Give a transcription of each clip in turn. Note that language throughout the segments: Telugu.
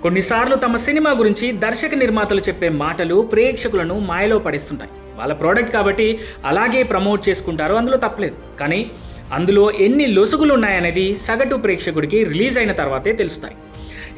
కొన్నిసార్లు తమ సినిమా గురించి దర్శక నిర్మాతలు చెప్పే మాటలు ప్రేక్షకులను మాయలో పడేస్తుంటాయి. వాళ్ళ ప్రోడక్ట్ కాబట్టి అలాగే ప్రమోట్ చేసుకుంటారు, అందులో తప్పలేదు. కానీ అందులో ఎన్ని లొసుగులు ఉన్నాయనేది సగటు ప్రేక్షకుడికి రిలీజ్ అయిన తర్వాతే తెలుస్తాయి.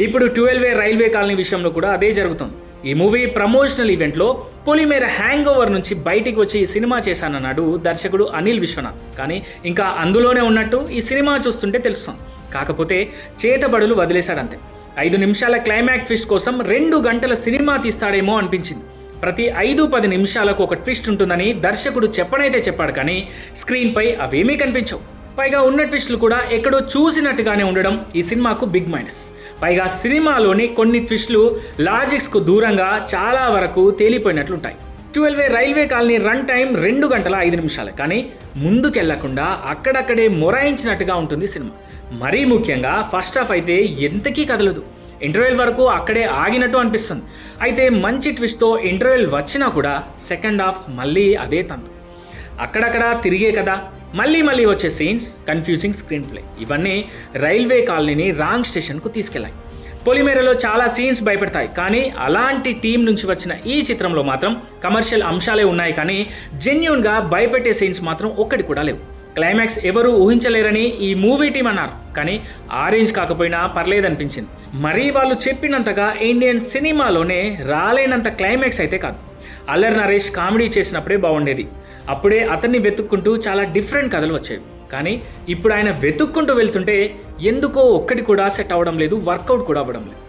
ఇప్పుడు 12A రైల్వే కాలనీ విషయంలో కూడా అదే జరుగుతుంది. ఈ మూవీ ప్రమోషనల్ ఈవెంట్లో పొలిమేర హ్యాంగ్ ఓవర్ నుంచి బయటికి వచ్చి ఈ సినిమా చేశానన్నాడు దర్శకుడు అనిల్ విశ్వనాథ్. కానీ ఇంకా అందులోనే ఉన్నట్టు ఈ సినిమా చూస్తుంటే తెలుస్తుంది. కాకపోతే చేతబడులు వదిలేశాడంతే. 5 నిమిషాల క్లైమాక్స్ ట్విస్ట్ కోసం 2 గంటల సినిమా తీస్తాడేమో అనిపించింది. ప్రతి 5-10 నిమిషాలకు ఒక ట్విస్ట్ ఉంటుందని దర్శకుడు చెప్పనైతే చెప్పాడు, కానీ స్క్రీన్పై అవేమీ కనిపించవు. పైగా ఉన్న ట్విస్టులు కూడా ఎక్కడో చూసినట్టుగానే ఉండడం ఈ సినిమాకు బిగ్ మైనస్. పైగా సినిమాలోని కొన్ని ట్విస్టులు లాజిక్స్కు దూరంగా చాలా వరకు తేలిపోయినట్లుంటాయి. 12A railway colony run time 2 గంటల 5 నిమిషాలు, కానీ ముందుకెళ్లకుండా అక్కడక్కడే మొరాయించినట్టుగా ఉంటుంది సినిమా. మరీ ముఖ్యంగా ఫస్ట్ హాఫ్ అయితే ఎంతకీ కదలదు. ఇంటర్వెల్ వరకు అక్కడే ఆగినట్టు అనిపిస్తుంది. అయితే మంచి ట్విస్ట్తో ఇంటర్వెల్ వచ్చినా కూడా సెకండ్ హాఫ్ మళ్ళీ అదే తంతు. అక్కడక్కడ తిరిగే కదా, మళ్ళీ వచ్చే సీన్స్, కన్ఫ్యూజింగ్ స్క్రీన్ ప్లే, ఇవన్నీ రైల్వే కాలనీని రాంగ్ స్టేషన్కు తీసుకెళ్లాయి. పొలిమేరలో చాలా సీన్స్ భయపెడతాయి, కానీ అలాంటి టీం నుంచి వచ్చిన ఈ చిత్రంలో మాత్రం కమర్షియల్ అంశాలే ఉన్నాయి, కానీ జెన్యూన్గా భయపెట్టే సీన్స్ మాత్రం ఒక్కటి కూడా లేవు. క్లైమాక్స్ ఎవరు ఊహించలేరని ఈ మూవీ టీం అన్నారు, కానీ ఆరెంజ్ కాకపోయినా పర్లేదనిపించింది. మరీ వాళ్ళు చెప్పినంతగా ఇండియన్ సినిమాలోనే రాలేనంత క్లైమాక్స్ అయితే కాదు. అల్లరి నరేష్ కామెడీ చేసినప్పుడే బాగుండేది. అప్పుడే అతన్ని వెతుక్కుంటూ చాలా డిఫరెంట్ కథలు వచ్చేవి. కానీ ఇప్పుడు ఆయన వెతుక్కుంటూ వెళ్తుంటే ఎందుకో ఒక్కటి కూడా సెట్ అవ్వడం లేదు, వర్కౌట్ కూడా అవ్వడం లేదు.